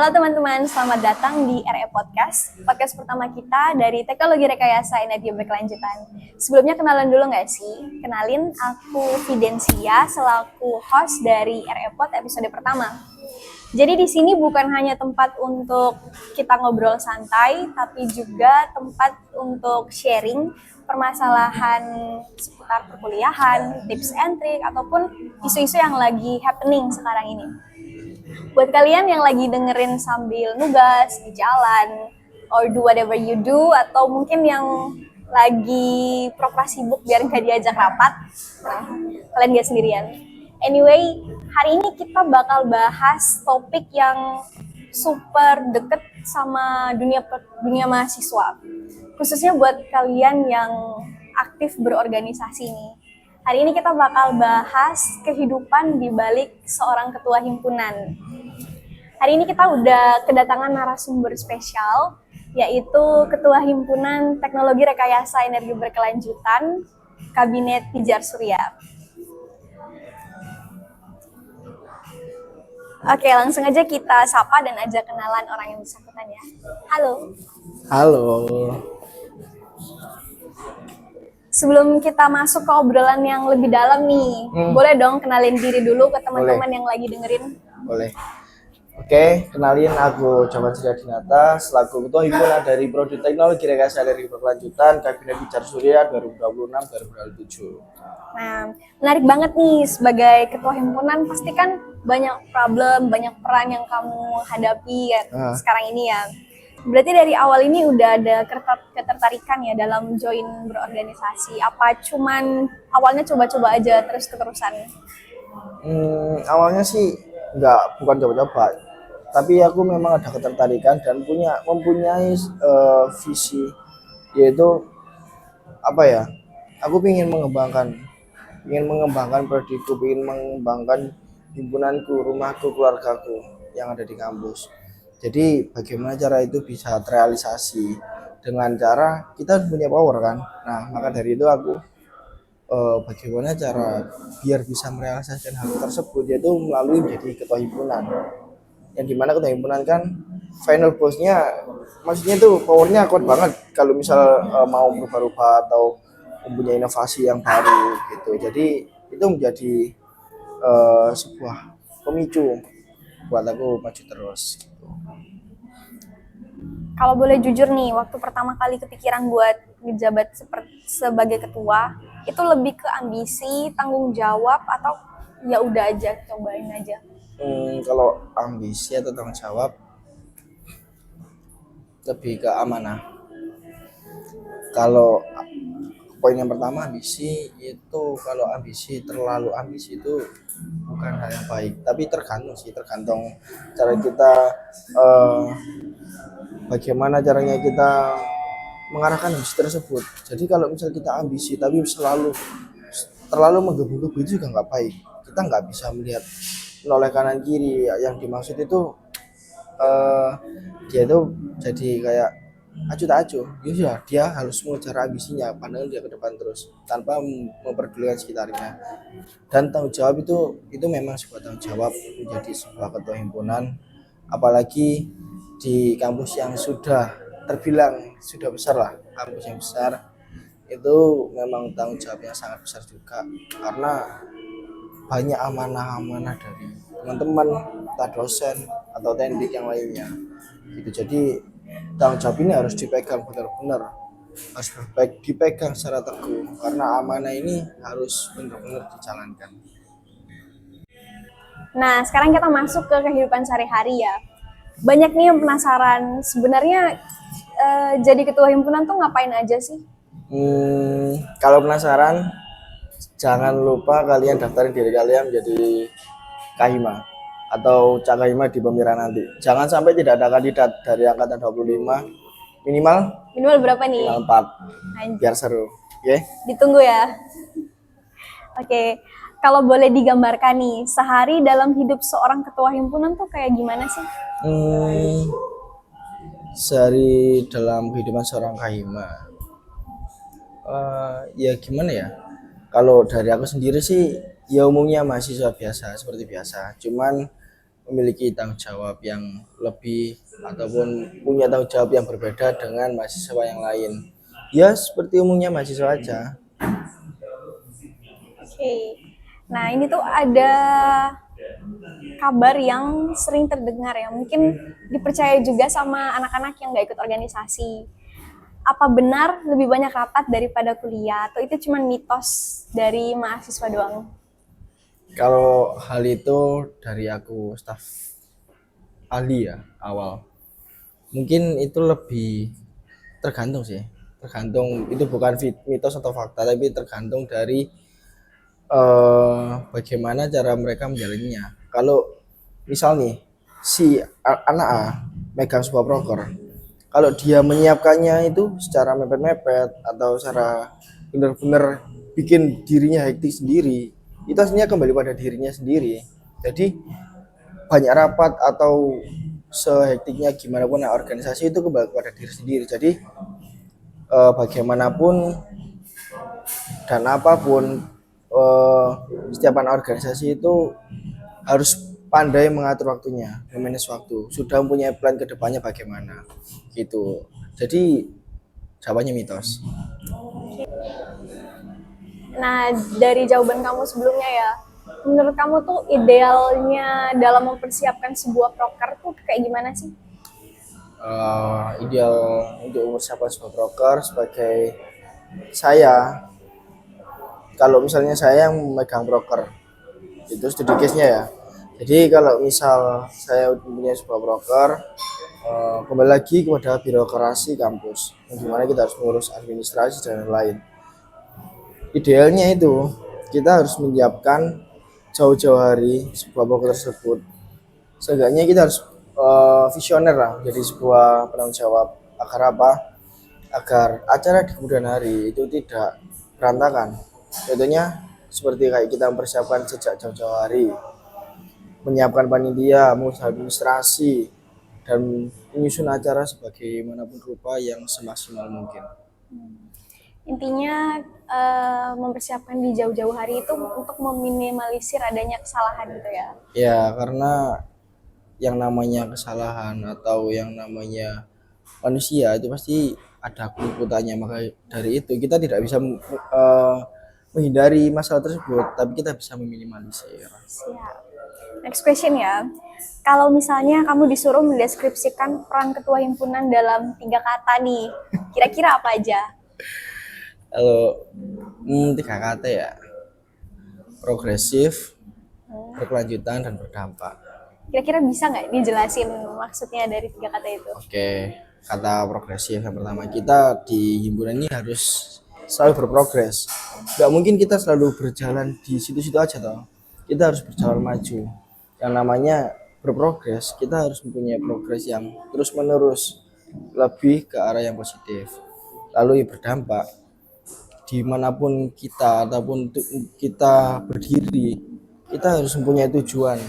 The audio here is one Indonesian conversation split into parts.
Halo teman-teman, selamat datang di RE Podcast, podcast pertama kita dari Teknologi Rekayasa Energi Berkelanjutan. Sebelumnya kenalan dulu nggak sih? Kenalin, aku Fidensia selaku host dari RE Pod episode pertama. Jadi di sini bukan hanya tempat untuk kita ngobrol santai, tapi juga tempat untuk sharing permasalahan seputar perkuliahan, tips and trick, ataupun isu-isu yang lagi happening sekarang ini. Buat kalian yang lagi dengerin sambil nugas di jalan, or do whatever you do, atau mungkin yang lagi pura-pura sibuk biar nggak diajak rapat, nah, kalian nggak sendirian. Anyway, hari ini kita bakal bahas topik yang super deket sama dunia mahasiswa, khususnya buat kalian yang aktif berorganisasi nih. Hari ini kita bakal bahas kehidupan di balik seorang ketua himpunan. Hari ini kita udah kedatangan narasumber spesial, yaitu Ketua Himpunan Teknologi Rekayasa Energi Berkelanjutan, Kabinet Pijar Surya. Oke, langsung aja kita sapa dan ajak kenalan orang yang bersangkutan ya. Halo. Halo. Sebelum kita masuk ke obrolan yang lebih dalam nih, boleh dong kenalin diri dulu ke teman-teman yang lagi dengerin? Boleh. Oke, kenalin aku Jaman Surya Dinata, selaku Ketua Himpunan dari Prodi Teknologi Rekayasa Energi Berkelanjutan, Kabinet Pijar Surya 2026-2027. Nah, menarik banget nih sebagai Ketua Himpunan, pasti kan banyak problem, banyak peran yang kamu hadapi ya, sekarang ini ya. Berarti dari awal ini udah ada ketertarikan ya dalam join berorganisasi? Apa cuman awalnya coba-coba aja terus keterusan? Awalnya sih bukan coba-coba, tapi aku memang ada ketertarikan dan mempunyai visi, yaitu apa ya? Aku ingin mengembangkan prodiku, ingin mengembangkan himpunanku, rumahku, keluargaku yang ada di kampus. Jadi bagaimana cara itu bisa terrealisasi dengan cara kita punya power kan. Nah, maka dari itu aku bagaimana cara biar bisa merealisasikan hal tersebut, yaitu melalui menjadi ketua himpunan. Yang dimana ketua himpunan kan final boss-nya, maksudnya itu powernya kuat banget kalau misal mau berubah-ubah atau mempunyai inovasi yang baru gitu. Jadi itu menjadi sebuah pemicu buat aku maju terus gitu. Kalau boleh jujur nih, waktu pertama kali kepikiran buat ngejabat sebagai ketua, itu lebih ke ambisi, tanggung jawab, atau ya udah aja cobain aja? Kalau ambisi atau tanggung jawab, lebih ke amanah. Kalau poin yang pertama ambisi itu, kalau terlalu ambisi itu bukan hal yang baik, tapi tergantung cara kita bagaimana caranya kita mengarahkan ambisi tersebut. Jadi kalau misal kita ambisi tapi terlalu menggebu-gebu juga nggak baik. Kita nggak bisa melihat menoleh kanan kiri. Yang dimaksud itu dia itu jadi kayak acuh tak acuh. Ya dia harus mengejar ambisinya, pandangan dia ke depan terus tanpa memperdulikan sekitarnya. Dan tanggung jawab itu memang sebuah tanggung jawab menjadi sebuah ketua himpunan, apalagi di kampus yang sudah terbilang sudah besar lah, kampus yang besar itu memang tanggung jawab yang sangat besar juga, karena banyak amanah-amanah dari teman-teman, entah dosen atau teknik yang lainnya gitu. Jadi tanggung jawab ini harus dipegang benar-benar, harus dipegang secara teguh, karena amanah ini harus benar-benar dijalankan. Nah, sekarang kita masuk ke kehidupan sehari-hari ya. Banyak nih yang penasaran, sebenarnya jadi ketua himpunan tuh ngapain aja sih? Kalau penasaran, jangan lupa kalian daftarin diri kalian menjadi Kahima atau Cak Kahima di pemilihan nanti. Jangan sampai tidak ada kandidat dari angkatan 25, minimal berapa nih? Minimal 4, biar seru. Okay? Ditunggu ya. Oke, kalau boleh digambarkan nih, sehari dalam hidup seorang ketua himpunan tuh kayak gimana sih? Sehari dalam kehidupan seorang Kahima, ya gimana ya? Kalau dari aku sendiri sih, ya umumnya mahasiswa biasa, seperti biasa. Cuman memiliki tanggung jawab yang lebih ataupun punya tanggung jawab yang berbeda dengan mahasiswa yang lain. Ya seperti umumnya mahasiswa aja. Oke. Nah, ini tuh ada kabar yang sering terdengar ya, mungkin dipercaya juga sama anak-anak yang nggak ikut organisasi. Apa benar lebih banyak rapat daripada kuliah, atau itu cuma mitos dari mahasiswa doang? Kalau hal itu dari aku staf ahli ya awal. Mungkin itu lebih tergantung sih. Tergantung itu bukan mitos atau fakta tapi tergantung dari bagaimana cara mereka menjalannya. Kalau misal nih si anak A megang sebuah proker, kalau dia menyiapkannya itu secara mepet-mepet atau secara benar-benar bikin dirinya hektik sendiri, itu aslinya kembali pada dirinya sendiri. Jadi banyak rapat atau sehektiknya gimana pun organisasi itu kembali pada diri sendiri. Jadi bagaimanapun dan apapun setiap anak organisasi itu harus pandai mengatur waktunya, memanage waktu, sudah mempunyai plan ke depannya bagaimana gitu. Jadi jawabannya mitos. Nah, dari jawaban kamu sebelumnya ya, menurut kamu tuh idealnya dalam mempersiapkan sebuah proker tuh kayak gimana sih? Ideal untuk mempersiapkan sebuah broker sebagai saya, kalau misalnya saya yang memegang broker itu studi case-nya ya. Jadi kalau misal saya punya sebuah broker, kembali lagi kepada birokrasi kampus, bagaimana kita harus mengurus administrasi dan lain-lain. Idealnya itu kita harus menyiapkan jauh-jauh hari sebuah broker tersebut. Seenggaknya kita harus visioner lah, jadi sebuah penanggung jawab agar apa? Agar acara di kemudian hari itu tidak berantakan. Contohnya seperti kayak kita mempersiapkan sejak jauh-jauh hari, menyiapkan panitia, mengurus administrasi, dan menyusun acara sebagaimanapun rupa yang semaksimal mungkin. Intinya mempersiapkan di jauh-jauh hari itu untuk meminimalisir adanya kesalahan gitu ya. Ya, karena yang namanya kesalahan atau yang namanya manusia itu pasti ada keliputannya. Maka dari itu kita tidak bisa menghindari masalah tersebut, tapi kita bisa meminimalisir. Siap. Next question ya. Kalau misalnya kamu disuruh mendeskripsikan peran ketua himpunan dalam 3 kata nih, kira-kira apa aja? Kalau 3 kata ya, progresif, berkelanjutan, dan berdampak. Kira-kira bisa nggak dijelasin maksudnya dari 3 kata itu? Oke, kata progresif yang pertama, kita di himpunan ini harus selalu berprogres. Gak mungkin kita selalu berjalan di situ-situ aja toh. Kita harus berjalan maju. Yang namanya berprogres, kita harus mempunyai progres yang terus menerus, lebih ke arah yang positif. Lalu berdampak, dimanapun kita ataupun kita berdiri, kita harus mempunyai tujuan,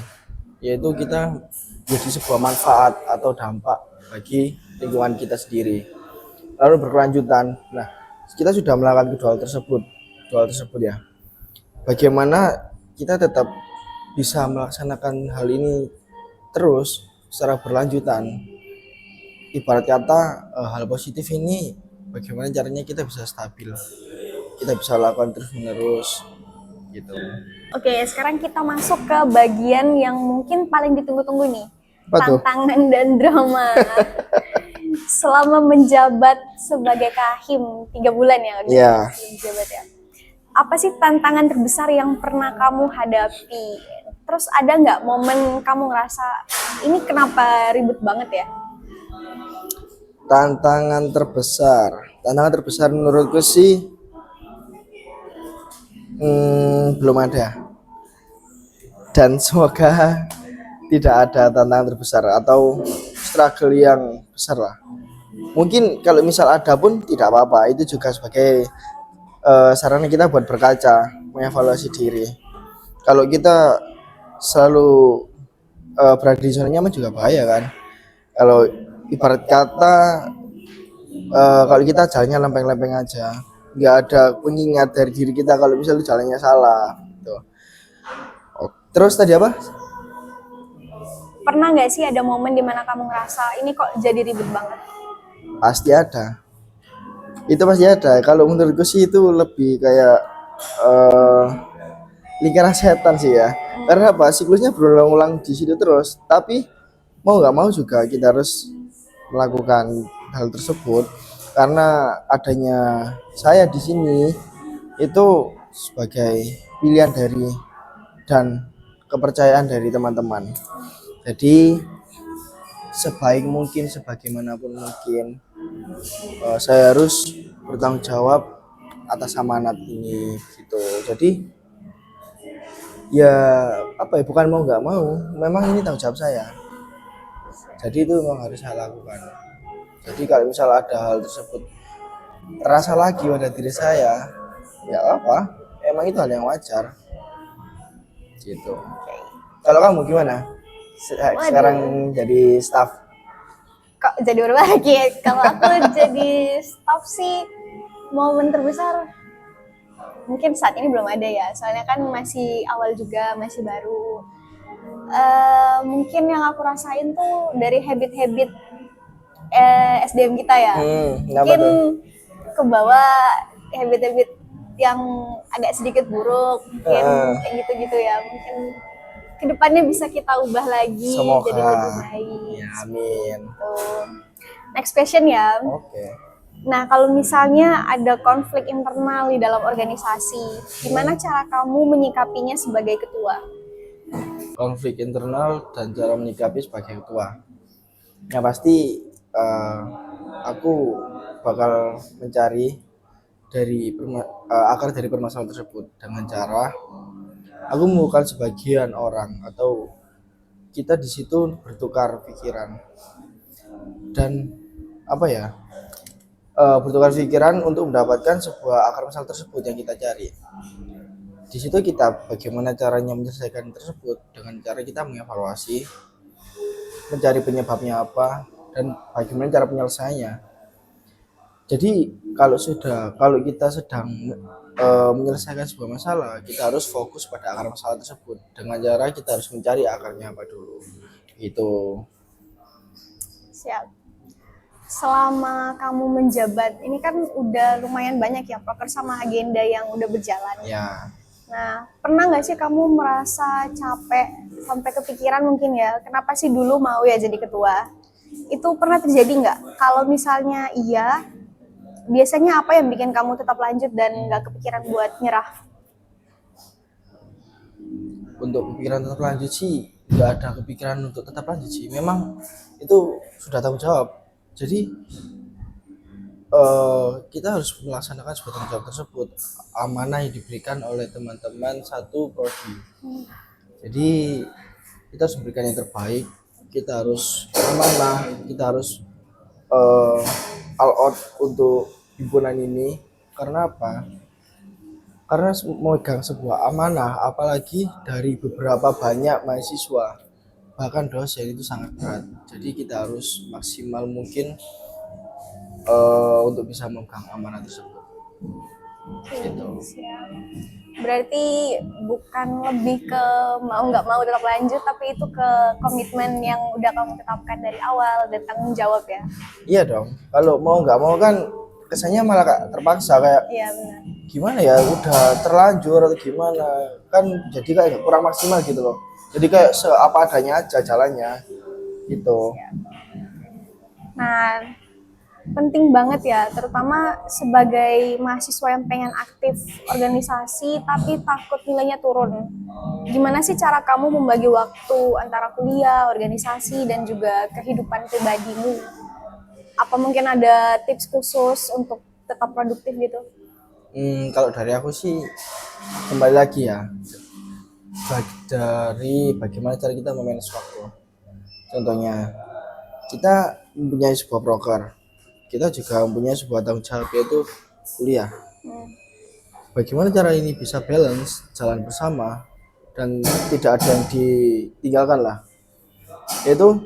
yaitu kita menjadi sebuah manfaat atau dampak bagi lingkungan kita sendiri. Lalu berkelanjutan, nah kita sudah melakukan dua hal tersebut ya. Bagaimana kita tetap bisa melaksanakan hal ini terus secara berlanjutan. Ibarat kata hal positif ini bagaimana caranya kita bisa stabil, kita bisa lakukan terus menerus gitu. Oke, sekarang kita masuk ke bagian yang mungkin paling ditunggu-tunggu nih. Apa tuh? Tantangan dan drama. Selama menjabat sebagai kahim 3 bulan ya, Iya. menjabat ya. Apa sih tantangan terbesar yang pernah kamu hadapi? Terus ada nggak momen kamu ngerasa ini kenapa ribet banget ya? Tantangan terbesar menurutku sih belum ada, dan semoga tidak ada tantangan terbesar atau struggle yang besar lah. Mungkin kalau misal ada pun tidak apa-apa, itu juga sebagai sarana kita buat berkaca, mengevaluasi diri. Kalau kita selalu berada di zona nyaman juga bahaya kan. Kalau ibarat kata kalau kita jalannya lempeng-lempeng aja, nggak ada pengingat dari diri kita kalau misalnya jalannya salah gitu. Terus tadi apa? pernah nggak sih ada momen dimana kamu ngerasa ini kok jadi ribet banget? Pasti ada. Itu pasti ada. Kalau menurutku sih itu lebih kayak eh lingkaran setan sih ya. Karena apa? Siklusnya berulang-ulang di situ terus. Tapi mau nggak mau juga kita harus melakukan hal tersebut karena adanya saya di sini itu sebagai pilihan dari dan kepercayaan dari teman-teman. Jadi sebaik mungkin, sebagaimanapun mungkin, saya harus bertanggung jawab atas amanat ini gitu. Jadi ya apa ya, bukan mau nggak mau, memang ini tanggung jawab saya. Jadi itu memang harus saya lakukan. Jadi kalau misal ada hal tersebut terasa lagi pada diri saya, ya apa? Emang itu hal yang wajar. Gitu. Kalau kamu gimana? Sekarang jadi staff. Kok jadi berubah lagi ya? Kalau aku jadi staff sih, momen terbesar mungkin saat ini belum ada ya, soalnya kan masih awal juga, masih baru. Mungkin yang aku rasain tuh dari habit-habit SDM kita ya. Kenapa Mungkin tuh? ke bawah habit-habit yang agak sedikit buruk, mungkin kayak gitu-gitu ya. Mungkin kedepannya bisa kita ubah lagi Semoga. jadi lebih baik. Ya, amin. Tuh. Next question ya. Oke. Nah, kalau misalnya ada konflik internal di dalam organisasi, gimana cara kamu menyikapinya sebagai ketua? Konflik internal dan cara menyikapi sebagai ketua. Ya pasti aku bakal mencari akar dari permasalahan tersebut dengan cara aku menemukan sebagian orang atau kita di situ bertukar pikiran dan apa ya, bertukar pikiran untuk mendapatkan sebuah akar masalah tersebut yang kita cari. Di situ kita bagaimana caranya menyelesaikan tersebut dengan cara kita mengevaluasi, mencari penyebabnya apa, dan bagaimana cara penyelesaiannya. Jadi kalau kita sedang menyelesaikan sebuah masalah, kita harus fokus pada akar masalah tersebut. Dengan cara kita harus mencari akarnya apa dulu. Itu. Siap. Selama kamu menjabat, ini kan udah lumayan banyak ya proker sama agenda yang udah berjalan. Ya. Nah, pernah nggak sih kamu merasa capek sampai kepikiran mungkin ya, kenapa sih dulu mau ya jadi ketua? Itu pernah terjadi nggak? Kalau misalnya iya, biasanya apa yang bikin kamu tetap lanjut dan nggak kepikiran buat nyerah? Untuk kepikiran tetap lanjut sih nggak ada kepikiran untuk tetap lanjut sih. Memang itu sudah tanggung jawab. Jadi kita harus melaksanakan sebuah tanggung jawab tersebut, amanah yang diberikan oleh teman-teman satu prodi. Jadi kita harus memberikan yang terbaik, kita harus amanah, kita harus all out untuk himpunan ini. Karena apa? Karena memegang sebuah amanah, apalagi dari beberapa banyak mahasiswa, bahkan dosen, itu sangat berat. Jadi kita harus maksimal mungkin untuk bisa memegang amanah tersebut. Gitu. Siap. Berarti bukan lebih ke mau nggak mau tetap lanjut, tapi itu ke komitmen yang udah kamu tetapkan dari awal dan tanggung jawab ya? Iya dong. Kalau mau nggak mau kan kesannya malah terpaksa, kayak Iya benar. gimana ya, udah terlanjur atau gimana, kan jadi kayak kurang maksimal gitu loh. Jadi kayak seapa adanya aja jalannya gitu. Nah, penting banget ya, terutama sebagai mahasiswa yang pengen aktif organisasi tapi takut nilainya turun. Gimana sih cara kamu membagi waktu antara kuliah, organisasi, dan juga kehidupan pribadimu? Apa mungkin ada tips khusus untuk tetap produktif gitu? Kalau dari aku sih kembali lagi ya, dari bagaimana cara kita memanage waktu. Contohnya kita mempunyai sebuah proker, kita juga mempunyai sebuah tanggung jawab, yaitu kuliah. Bagaimana cara ini bisa balance, jalan bersama, dan tidak ada yang ditinggalkan lah. Yaitu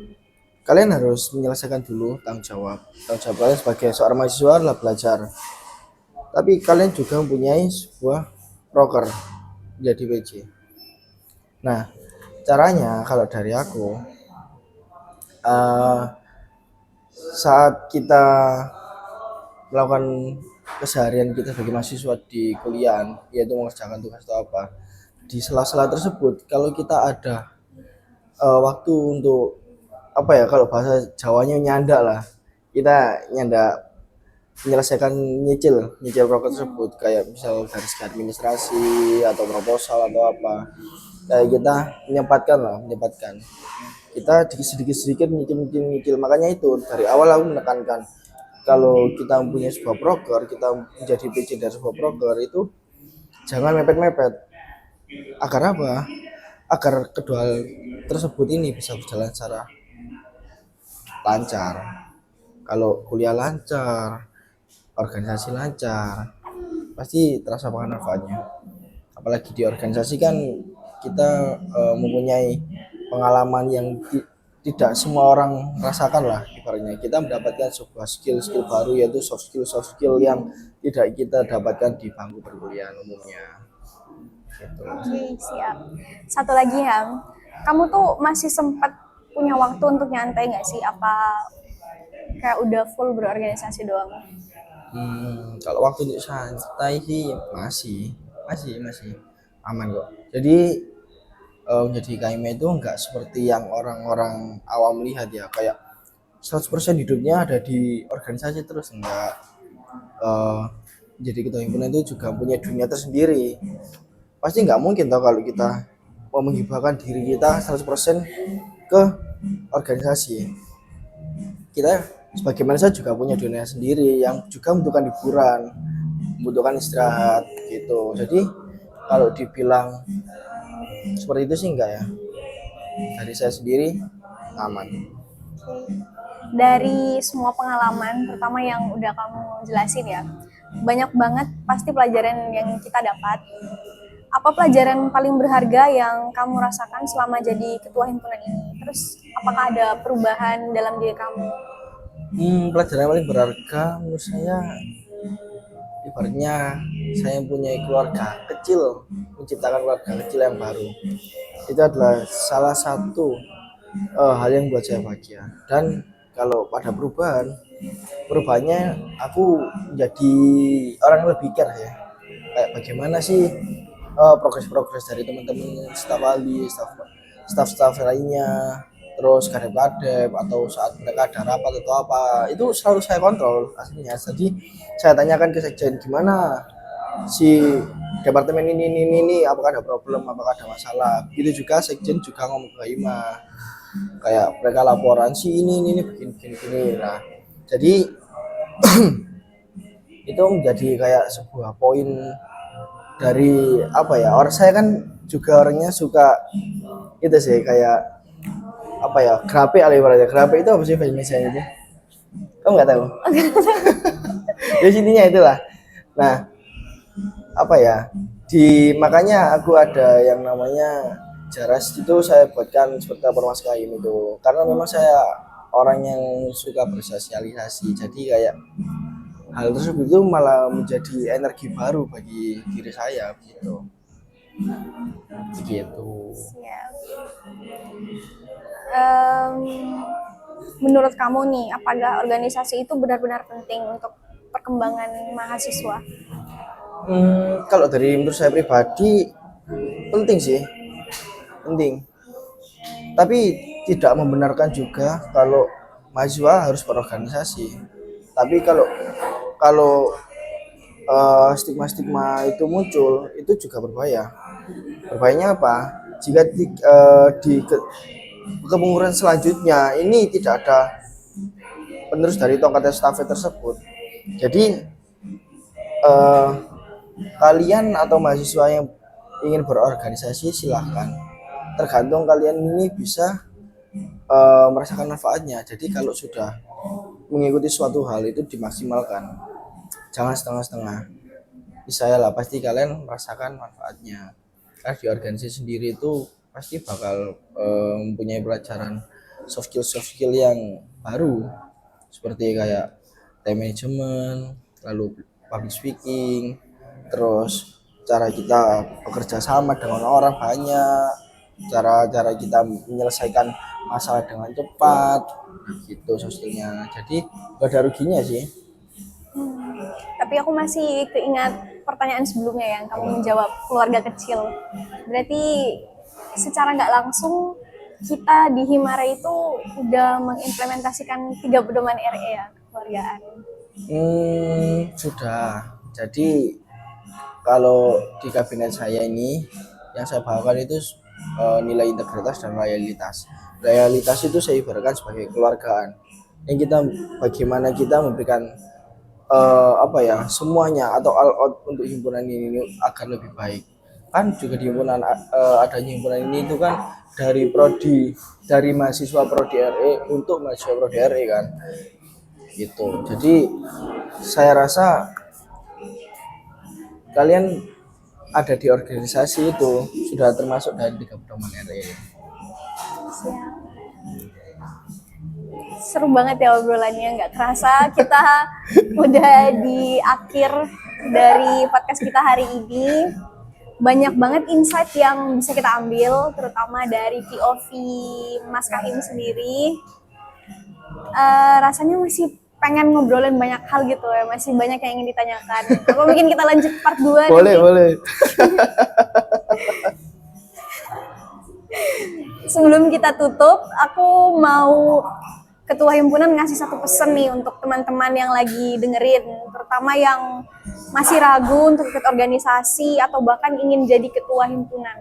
kalian harus menyelesaikan dulu tanggung jawab. Tanggung jawab kalian sebagai seorang mahasiswa adalah belajar. Tapi kalian juga mempunyai sebuah proker menjadi PJ. Nah, caranya kalau dari aku, eh, saat kita melakukan keseharian kita sebagai mahasiswa di kuliah, yaitu mengerjakan tugas atau apa, di sela-sela tersebut kalau kita ada waktu untuk apa ya, kalau bahasa Jawanya nyanda lah, kita nyanda menyelesaikan nyicil nyicil proker tersebut, kayak misal dari segi administrasi atau proposal atau apa, kayak kita menyempatkan kita sedikit-sedikit nyicil. Makanya itu dari awal aku menekankan kalau kita mempunyai sebuah proker, kita menjadi PC dari sebuah proker itu jangan mepet-mepet. Agar apa? Agar kedua hal tersebut ini bisa berjalan secara lancar. Kalau kuliah lancar, organisasi lancar, pasti terasa banget manfaatnya. Apalagi di organisasi kan kita mempunyai pengalaman yang tidak semua orang rasakan lah, ibaratnya kita mendapatkan sebuah skill baru, yaitu soft skill yang tidak kita dapatkan di bangku perkuliahan umumnya gitu. Oke, siap. Satu lagi ya, kamu tuh masih sempat punya waktu untuk nyantai nggak sih? Apa kayak udah full berorganisasi doang? Kalau waktu untuk santai sih masih aman kok. Jadi menjadi KMA itu enggak seperti yang orang-orang awam lihat ya, kayak 100% hidupnya ada di organisasi terus, enggak. Eh, jadi ketua himpunan itu juga punya dunia tersendiri. Pasti nggak mungkin tau kalau kita mau menghibahkan diri kita 100% ke organisasi. Kita sebagai manusia juga punya dunia sendiri yang juga membutuhkan hiburan, membutuhkan istirahat gitu. Jadi kalau dibilang seperti itu sih enggak ya. Dari saya sendiri aman. Dari semua pengalaman, pertama yang udah kamu jelasin ya, banyak banget pasti pelajaran yang kita dapat. Apa pelajaran paling berharga yang kamu rasakan selama jadi ketua himpunan ini? Terus apakah ada perubahan dalam diri kamu? Pelajaran yang paling berharga menurut saya, ibaratnya saya punya keluarga kecil, menciptakan keluarga kecil yang baru. Itu adalah salah satu hal yang buat saya bahagia. Dan kalau pada perubahannya aku menjadi orang yang lebih care ya. Kayak bagaimana sih progres dari teman-teman staf ahli, staf lainnya, terus kadep-kadep, atau saat mereka ada rapat atau apa, itu selalu saya kontrol aslinya. Jadi saya tanyakan ke sekjen, gimana si departemen ini apakah ada problem, apakah ada masalah. Begitu juga sekjen juga ngomong ke Ima, kayak mereka laporan si ini begini. Nah, jadi itu menjadi kayak sebuah poin dari apa ya, orang saya kan juga orangnya suka itu sih, kayak apa ya, grape ala ibaratnya. Grape itu apa sih bahasa Indonesia itu? Kamu nggak tahu? Ya intinya itulah. Nah, apa ya, makanya aku ada yang namanya Jaras itu saya buatkan seperti Ormas Kaim itu, karena memang saya orang yang suka bersosialisasi, jadi kayak hal tersebut itu malah menjadi energi baru bagi diri saya gitu. Siap. Menurut kamu nih, apakah organisasi itu benar-benar penting untuk perkembangan mahasiswa? Kalau dari menurut saya pribadi penting sih, penting. Tapi tidak membenarkan juga kalau mahasiswa harus berorganisasi. Tapi kalau stigma-stigma itu muncul, itu juga berbahaya. Berbahayanya apa? Jika di kepengurusan selanjutnya ini tidak ada penerus dari tongkat estafet tersebut. Jadi kalian atau mahasiswa yang ingin berorganisasi silahkan. Tergantung kalian ini bisa merasakan manfaatnya. Jadi kalau sudah mengikuti suatu hal itu dimaksimalkan, jangan setengah-setengah. Saya lah, pasti kalian merasakan manfaatnya. Karena di organisasi sendiri itu pasti bakal mempunyai pelajaran soft skill yang baru, seperti kayak time management, lalu public speaking, terus cara kita bekerja sama dengan orang banyak, cara kita menyelesaikan masalah dengan cepat gitu sosialnya. Jadi gak ada ruginya sih. Tapi aku masih keingat pertanyaan sebelumnya yang kamu menjawab keluarga kecil. Berarti secara nggak langsung kita di Himara itu udah mengimplementasikan 3 pedoman RE ya, kekeluargaan. Sudah. Jadi kalau di kabinet saya ini yang saya bawakan itu nilai integritas dan loyalitas. Loyalitas itu saya ibaratkan sebagai keluargaan. Yang kita bagaimana kita memberikan semuanya atau all out untuk himpunan ini agar lebih baik. Kan juga di himpunan adanya himpunan ini itu kan dari prodi, dari mahasiswa prodi RE untuk mahasiswa prodi RE kan gitu. Jadi saya rasa kalian ada di organisasi itu sudah termasuk dari 3 pedoman RE. Siap. Seru banget ya obrolannya, nggak kerasa kita udah di akhir dari podcast kita hari ini. Banyak banget insight yang bisa kita ambil, terutama dari POV Mas Kahim sendiri. Rasanya masih pengen ngobrolin banyak hal gitu ya, masih banyak yang ingin ditanyakan. Apa mungkin kita lanjut part 2 Boleh, nanti? boleh. Sebelum kita tutup, aku mau Ketua Himpunan ngasih satu pesan nih untuk teman-teman yang lagi dengerin, terutama yang masih ragu untuk ikut organisasi atau bahkan ingin jadi ketua himpunan.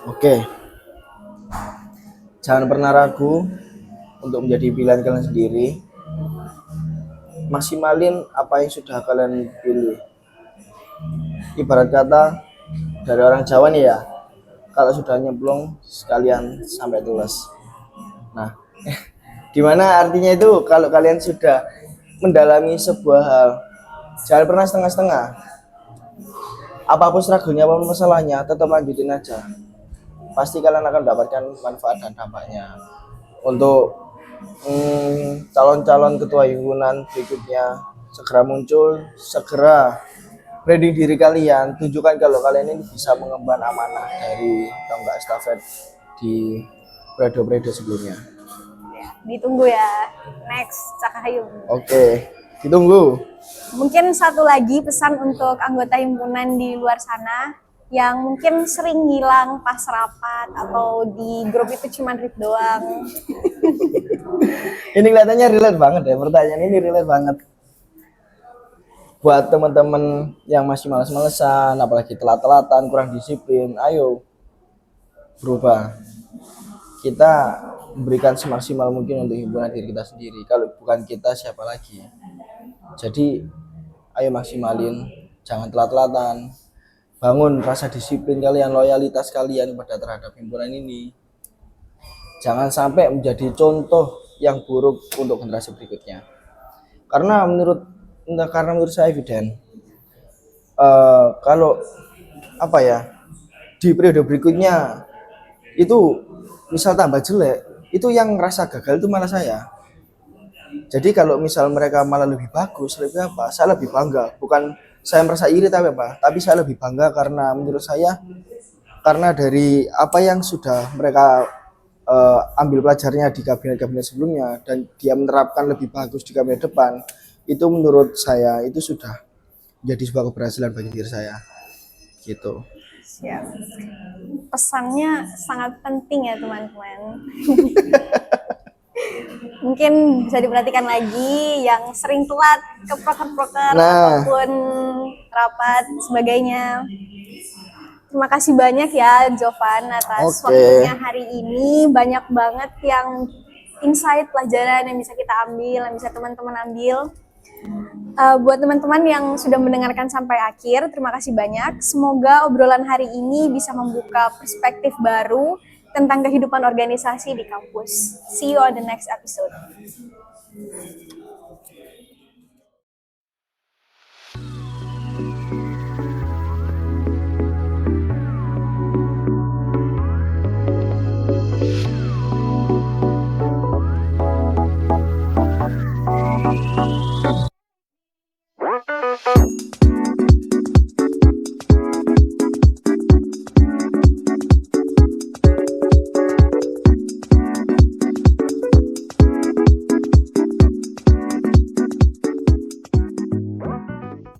Oke. Jangan pernah ragu untuk menjadi pilihan kalian sendiri. Maksimalin apa yang sudah kalian pilih. Ibarat kata dari orang Jawa nih ya, kalau sudah nyemplung sekalian sampai tulus. Nah, gimana artinya itu kalau kalian sudah mendalami sebuah hal, jangan pernah setengah-setengah. Apapun struggle-nya, apapun masalahnya, tetap lanjutin aja. Pasti kalian akan mendapatkan manfaat dan dampaknya. Untuk calon-calon ketua himpunan berikutnya segera muncul, segera branding diri kalian, tunjukkan kalau kalian ini bisa mengemban amanah dari tonggak estafet di periode-periode sebelumnya. Ditunggu ya, next Cakahayum. Oke, ditunggu. Mungkin satu lagi pesan untuk anggota himpunan di luar sana yang mungkin sering ngilang pas rapat atau di grup itu cuma read doang. Ini kelihatannya relate banget ya, pertanyaan ini relate banget. Buat teman-teman yang masih malas-malesan, apalagi telat-telatan, kurang disiplin, ayo berubah. Kita memberikan semaksimal mungkin untuk himpunan diri kita sendiri. Kalau bukan kita, siapa lagi? Jadi, ayo maksimalin, jangan telat-telatan. Bangun rasa disiplin kalian, loyalitas kalian pada terhadap himpunan ini. Jangan sampai menjadi contoh yang buruk untuk generasi berikutnya. Karena menurut saya evident, kalau di periode berikutnya itu misal tambah jelek, itu yang rasa gagal itu malah saya. Jadi kalau misal mereka malah lebih bagus, saya lebih bangga. Bukan saya merasa iri tapi saya lebih bangga karena menurut saya, karena dari apa yang sudah mereka ambil pelajarnya di kabinet-kabinet sebelumnya dan dia menerapkan lebih bagus di kabinet depan, itu menurut saya itu sudah menjadi sebuah keberhasilan bagi diri saya. Gitu. Siap. Pesannya sangat penting ya teman-teman. Mungkin bisa diperhatikan lagi yang sering telat ke proker-proker ataupun rapat sebagainya. Terima kasih banyak ya Jovan atas waktunya hari ini. Banyak banget yang insight, pelajaran yang bisa kita ambil, yang bisa teman-teman ambil. Buat teman-teman yang sudah mendengarkan sampai akhir, terima kasih banyak. Semoga obrolan hari ini bisa membuka perspektif baru tentang kehidupan organisasi di kampus. See you on the next episode.